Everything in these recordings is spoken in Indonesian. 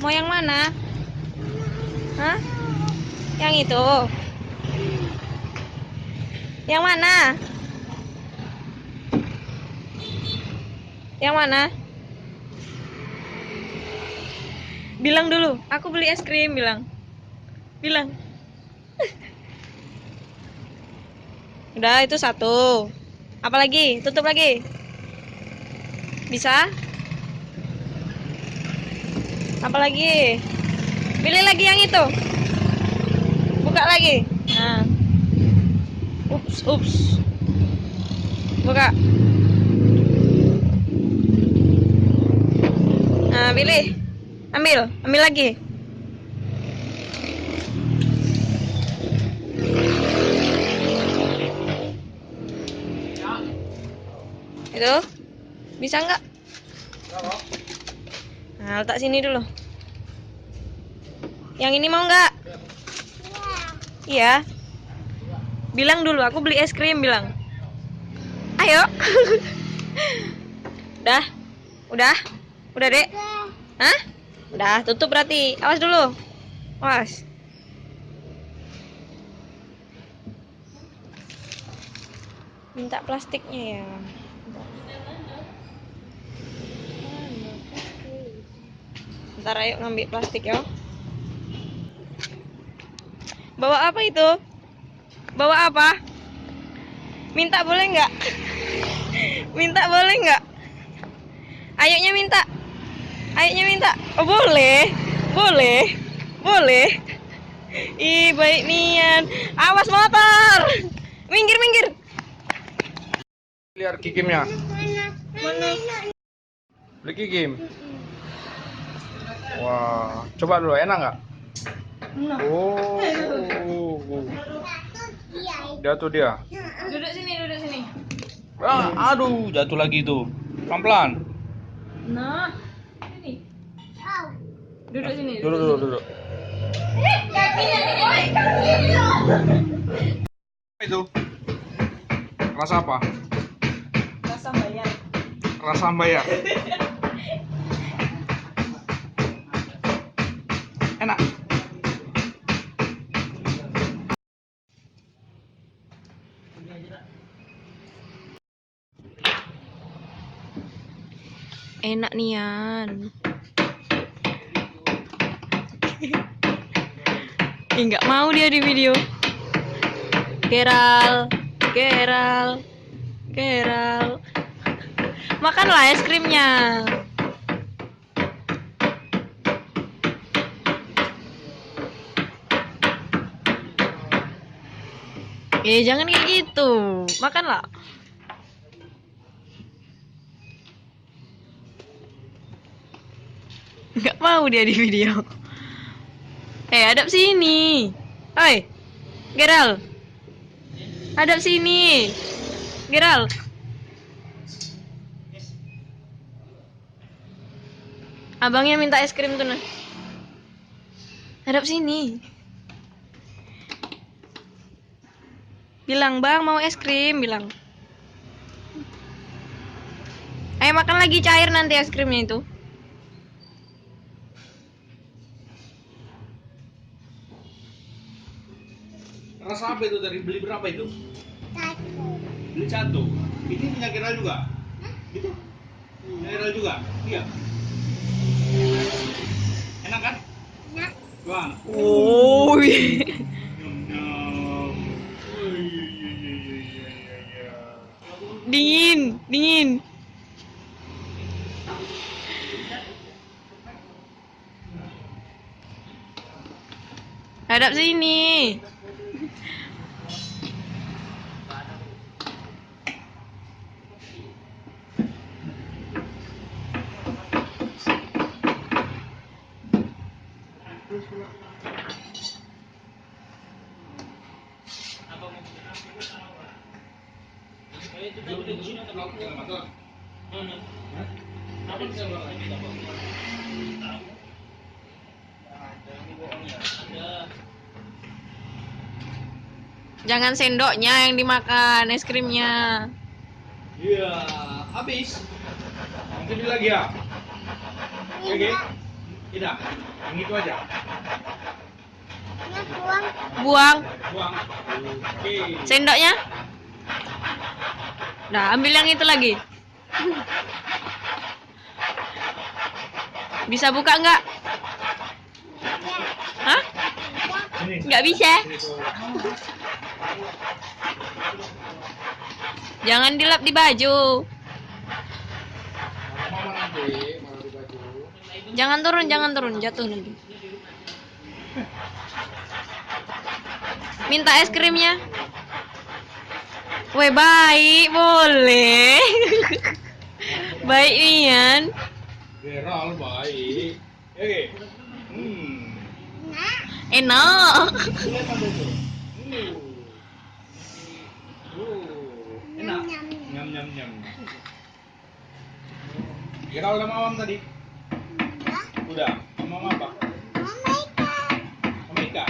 Mau yang mana? Hah? Yang itu? Yang mana? Yang mana? Bilang dulu, aku beli es krim, bilang. Bilang. Udah, itu satu. Apa lagi? Tutup lagi. Bisa? Apa lagi? Pilih lagi yang itu. Buka lagi. Nah. Ups, ups. Buka. Nah, pilih. Ambil, ambil lagi. Itu. Bisa nggak? Nah, letak sini dulu. Yang ini mau nggak? Iya. Bilang dulu, aku beli es krim, bilang. Ayo. Udah? Udah? Udah, Dek? Hah? Udah, tutup berarti. Awas dulu. Awas. Minta plastiknya ya. Ntar ayo ngambil plastik ya. Bawa apa itu? Bawa apa? Minta boleh nggak? Minta boleh nggak? Ayoknya minta. Ayoknya minta. Oh, boleh. Boleh. Boleh. Ih, baik niat. Awas motor. Minggir, minggir. Lihat kikimnya. Mana? Beli kikim. Wah, coba dulu, enak nggak? Oh, jatuh dia. Duduk sini, duduk sini. Aduh, jatuh lagi tuh. Pelan-pelan. Nah, ini. Duduk sini. Duduk, duduk, duduk. Itu rasa apa? Rasa bayar. Rasa bayar. Enak. Enak nian. Nggak mau dia di video. Geral, Geral, Geral. Makanlah es krimnya. Jangan kayak gitu. Makanlah. Nggak mau dia di video. Hadap sini. Oi, Geral. Hadap sini. Geral. Abangnya minta es krim tuh, nah. Hadap sini. Bilang, "Bang, mau es krim," bilang. Ayo makan lagi, cair nanti es krimnya itu. Rasa apa itu dari beli berapa itu? Beli satu. Ini punya Geral juga? Itu? Punya Geral juga? Iya. Enak kan? Enak. Bang. Oh. Nyam. Dingin, dingin. Hadap sini. Jangan sendoknya yang dimakan, es krimnya. Iya, habis. Nanti beli lagi ya. Oke. Tidak, yang itu aja. Buang. Buang. Oke. Sendoknya. Nah, ambil yang itu lagi. Bisa buka nggak? Hah? Sini. Nggak bisa. Sini tuh. Jangan dilap di baju. Mama nanti malah di baju. Jangan turun, jatuh nanti. Minta es krimnya. Weh, baik, boleh. Baik Mian. Geral baik. Oke. Enak. Lihat apa itu? Enak. Nyam nyam nyam. Geral sama Mama tadi? Udah. Sama Mama apa? Sama Ika.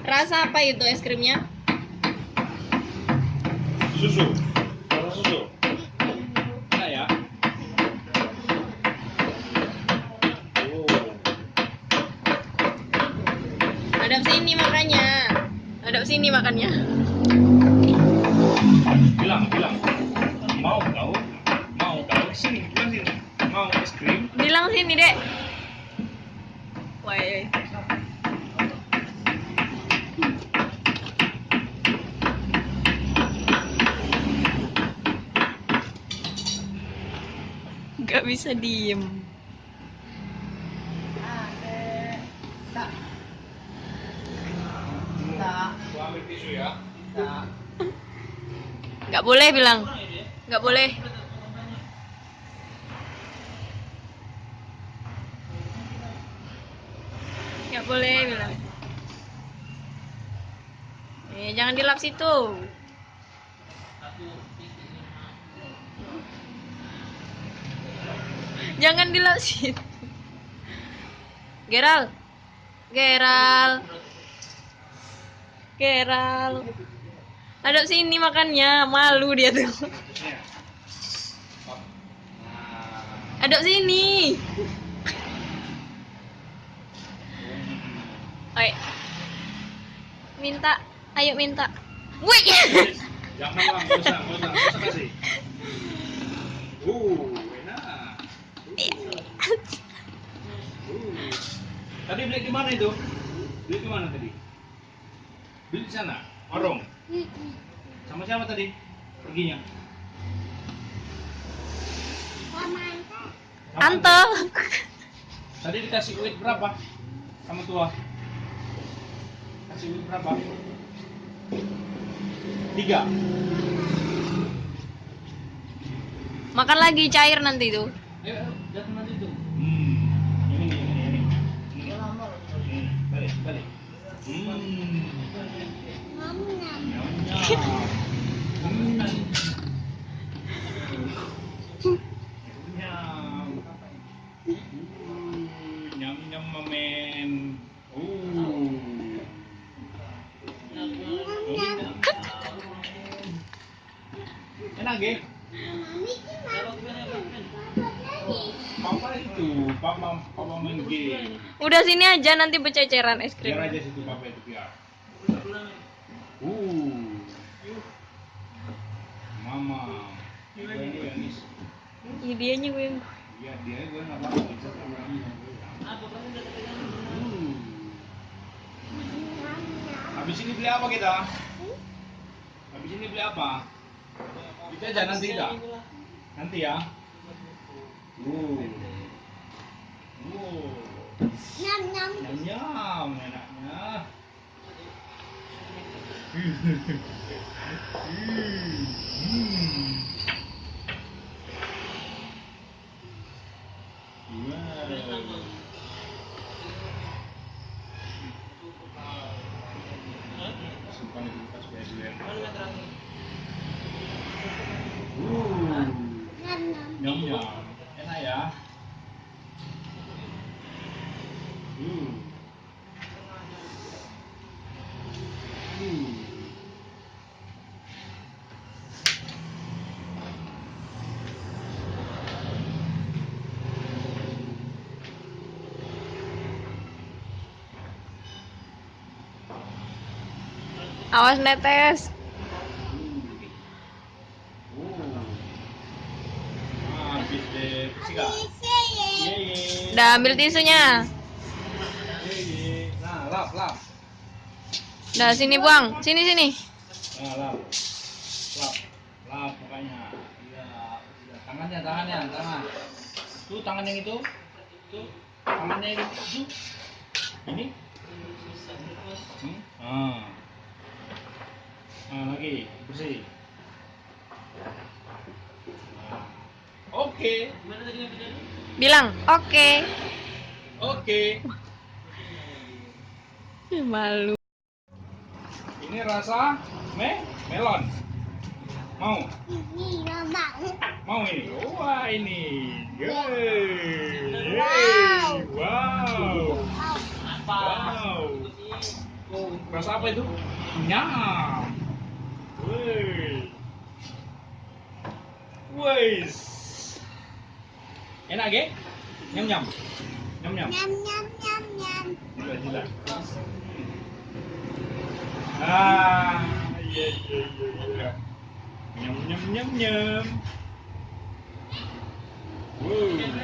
Rasa apa itu es krimnya? Susu. Susu. Enak ya? Hadap sini makannya. Hadap sini makannya. Bilang. Mau kau? Sini, bilang sini. Mau es krim? Bilang sini, Dek. Woi. Gak bisa diem. Gua ambil tisu ya. Gak boleh bilang. Gak boleh. Gak boleh bilang. Jangan dilap situ. Jangan dilap situ. Geral. Hadap sini makannya, malu dia tuh. Hadap sini. Oi. Minta, ayo minta. Wih. Jangan lah, nggak usah kasih. Enak. Tadi beli di mana itu? Beli di mana tadi? Beli di sana, warung. Sama siapa tadi? Perginya? Tante. Tadi dikasih duit berapa? Sama tua? Kasih duit berapa? 3. Makan lagi cair nanti tuh. Ayo, datang nanti tuh. Ini. Balik. Nyam mamen. Enak ya? Papa main game. Udah sini aja nanti bececeran es krim. Biar aja situ papa itu biar. Mama. Gue Anis. Iya dianya gue yang. Iya dia gue nggak apa-apa. Habis ini beli apa kita? Habis ini beli apa? Kita aja nanti dah. Nanti ya. Nyam enaknya. Simpan di kulkas biar dulu ya. Nyam. Enak ya. Awas netes. Habis deh, bersih gak? Yeay. Udah ambil tisunya. Yeay. Nah, lap. Udah sini buang. Sini. Nah, lap mukanya. Iya, iya. Tangan. Tuh tangan yang itu. Tuh tangannya yang itu. Ini. Lagi bersih. Nah. Oke. Bilang oke. Malu. Ini rasa melon. Mau? Mau ini? Wah ini. Yeay. Wow. Rasa apa itu? Nyam. Wes. Enak ge? Nyam. Gila. Iya. Nyam. Wow. Nyam.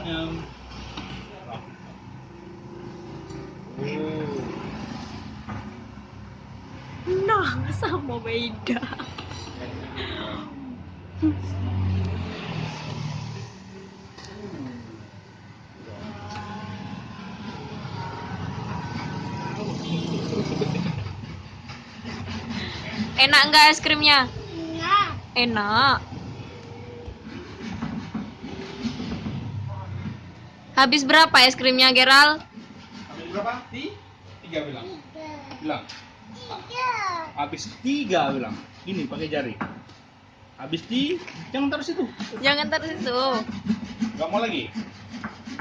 Nyam. Nah, sama beda. Enak nggak es krimnya? Enak. Habis berapa es krimnya, Geral? Habis berapa? Tiga bilang. Habis 3 bilang. Ini pakai jari. Habis jangan taruh situ. Jangan taruh situ. Gak mau lagi.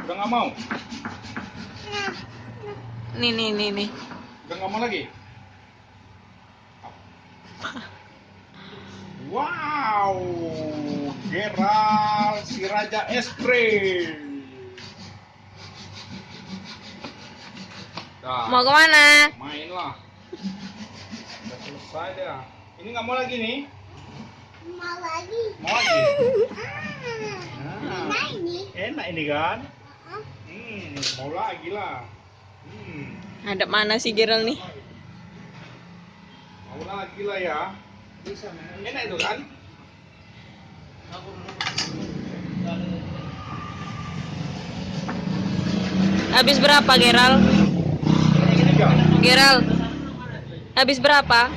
Udah gak mau. Nih. Udah gak mau lagi. Wow, Geral si raja es krim. Nah, Mau kemana? main lah. Udah selesai dah. Ini nggak mau lagi nih? Mau lagi. Nah, enak ini kan? Mau lagi lah. Ada mana sih Geral nih? Mau lagi lah ya. Enak itu kan? Habis berapa, Geral? Geral, habis berapa?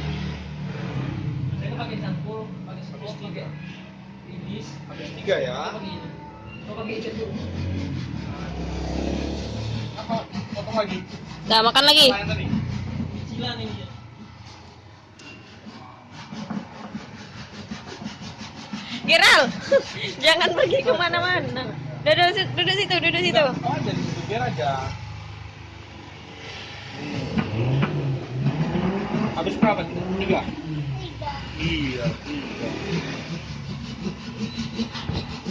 Habis 3 ya. Potong lagi. Nah, makan lagi. Apa yang tadi? Geral, jangan pergi kemana-mana. Duduk situ. Oh, jadi situ biar aja. Habis berapa? 3? Iya, 3.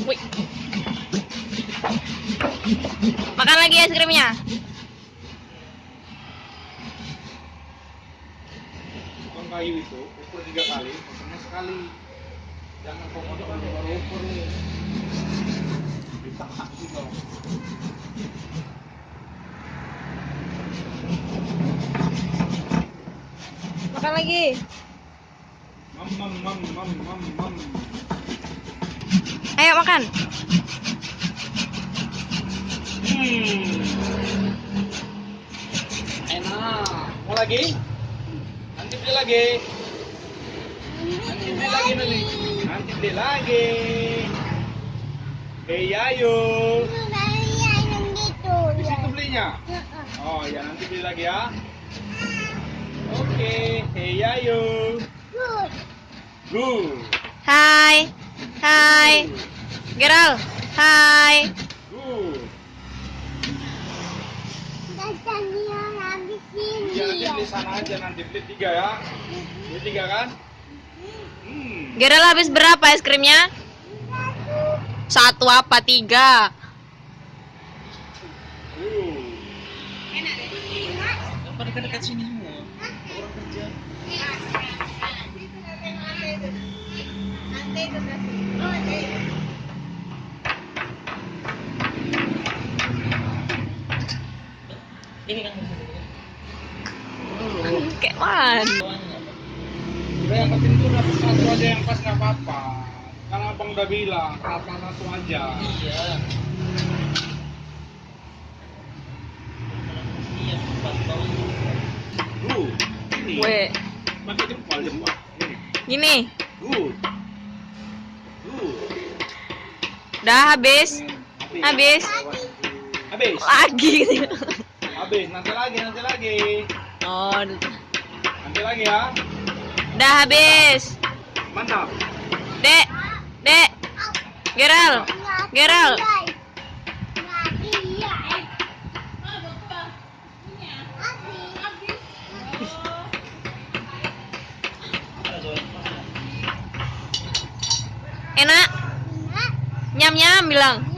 Wih. Makan lagi es krimnya. Tukang kayu itu ukur 3 kali, potongnya sekali. Jangan potong baru ukur nih. Ditahan sih dong. Makan lagi. Mam. Ayo makan. Enak. Mau lagi? Nanti beli lagi. Nanti beli lagi. Hei ayo. Di situ belinya. Oh ya nanti beli lagi ya. Oke. Hei ayo. Good. Hai. Hai. Geral. Hai. Good. habis ini Iya, nanti beli sana aja, nanti beli 3 ya. Beli 3 kan? Geral habis berapa es krimnya? 1 apa 3? Apa dekat-dekat sini semua? Orang kerja. Ini kan Kayak mana? udah yang penting tuh dapat satu aja yang pas nggak apa-apa. Karena abang udah bilang apa satu aja. Iya. Iya, pas bau. Ini. Weh, Pakai jempol. Ini. gini. Good. Udah habis. Habis. Habis. Lagi. Habis. Nanti lagi. Oh, Nanti lagi ya. udah habis. Mantap. Dek. Dek. Geral. Geral. Enak. Nyam-nyam bilang.